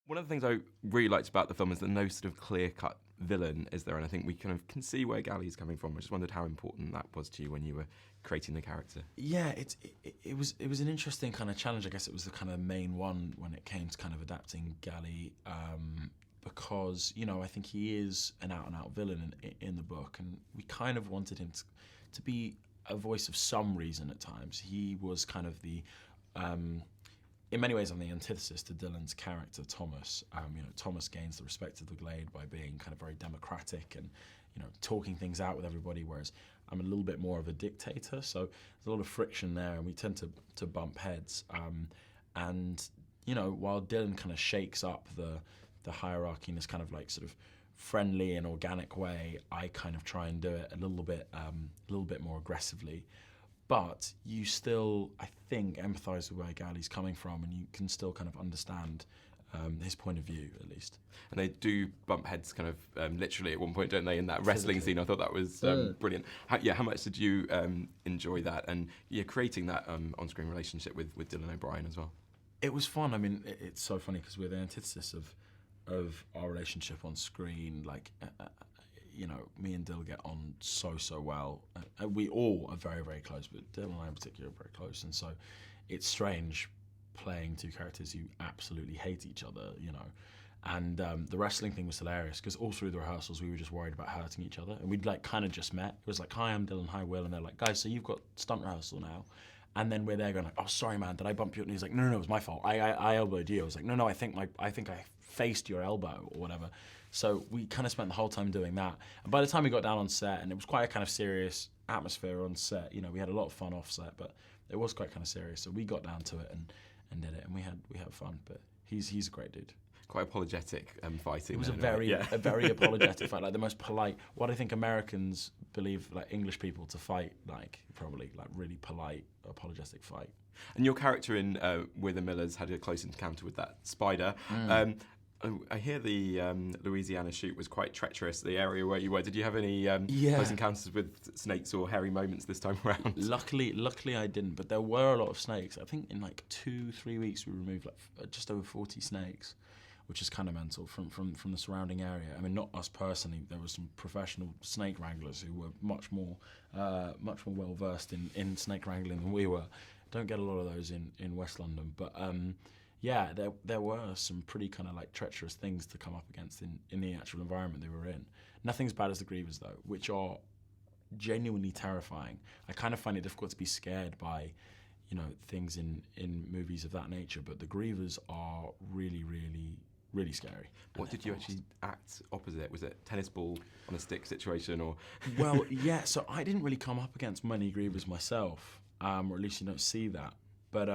One of the things I really liked about the film is that no sort of clear-cut villain is there, and I think we kind of can see where Gally's coming from. I just wondered how important that was to you when you were creating the character. Yeah, it was an interesting kind of challenge. I guess it was the kind of main one when it came to kind of adapting Gally, because I think he is an out-and-out villain in the book, and we kind of wanted him to be a voice of some reason at times. He was kind of the in many ways, I'm the antithesis to Dylan's character, Thomas. Thomas gains the respect of the Glade by being kind of very democratic and, talking things out with everybody, whereas I'm a little bit more of a dictator. So there's a lot of friction there, and we tend to bump heads. And while Dylan kind of shakes up the hierarchy in this kind of like sort of friendly and organic way, I kind of try and do it a little bit more aggressively. But you still, I think, empathise with where Gally's coming from, and you can still kind of understand his point of view, at least. And they do bump heads kind of literally at one point, don't they, in that wrestling scene? I thought that was brilliant. How much did you enjoy that, and creating that on-screen relationship with Dylan O'Brien as well? It was fun. I mean, it's so funny because we're the antithesis of our relationship on screen. Like, me and Dill get on so well. We all are very, very close, but Dill and I in particular are very close. And so it's strange playing two characters who absolutely hate each other, And the wrestling thing was hilarious because all through the rehearsals we were just worried about hurting each other. And we'd like kind of just met. It was like, hi, I'm Dylan, hi, Will. And they're like, guys, so you've got stunt rehearsal now. And then we're there going like, oh, sorry, man, did I bump you? And he's like, no, it was my fault. I elbowed you. I was like, no, I think I faced your elbow or whatever. So we kind of spent the whole time doing that. And by the time we got down on set, and it was quite a kind of serious atmosphere on set, we had a lot of fun off set, but it was quite kind of serious. So we got down to it and did it, and we had fun. But he's a great dude. Quite apologetic fighting. It was a very apologetic fight, like the most polite. What I think Americans believe like English people to fight like, probably like really polite, apologetic fight. And your character in We're the Millers had a close encounter with that spider. I hear the Louisiana shoot was quite treacherous, the area where you were. Did you have any close encounters with snakes or hairy moments this time around? Luckily I didn't, but there were a lot of snakes. I think in like 2-3 weeks we removed like just over 40 snakes, which is kind of mental from the surrounding area. I mean, not us personally. There were some professional snake wranglers who were much more well versed in snake wrangling than we were. Don't get a lot of those in West London, but there were some pretty kind of like treacherous things to come up against in the actual environment they were in. Nothing as bad as the Grievers though, which are genuinely terrifying. I kind of find it difficult to be scared by things in movies of that nature, but the Grievers are really scary. What did you actually act opposite? Was it tennis ball on a stick situation, or? Well, yeah. So I didn't really come up against many Grievers myself, or at least you don't see that. But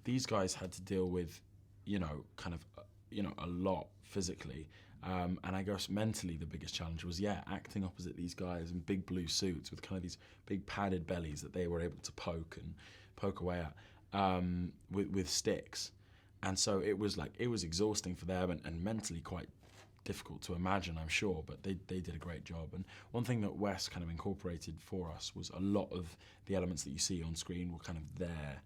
these guys had to deal with, a lot physically. And I guess mentally the biggest challenge was, acting opposite these guys in big blue suits with kind of these big padded bellies that they were able to poke away at with sticks. And so it was exhausting for them and mentally quite difficult to imagine, I'm sure, but they did a great job. And one thing that Wes kind of incorporated for us was a lot of the elements that you see on screen were kind of there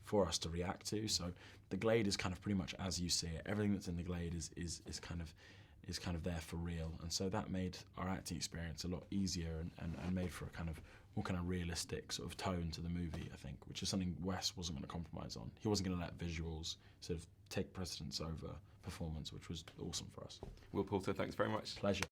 for us to react to. So the Glade is kind of pretty much as you see it. Everything that's in the Glade is kind of there for real. And so that made our acting experience a lot easier and made for a kind of more kind of realistic sort of tone to the movie, I think, which is something Wes wasn't going to compromise on. He wasn't going to let visuals sort of take precedence over performance, which was awesome for us. Will Poulter, thanks very much. Pleasure.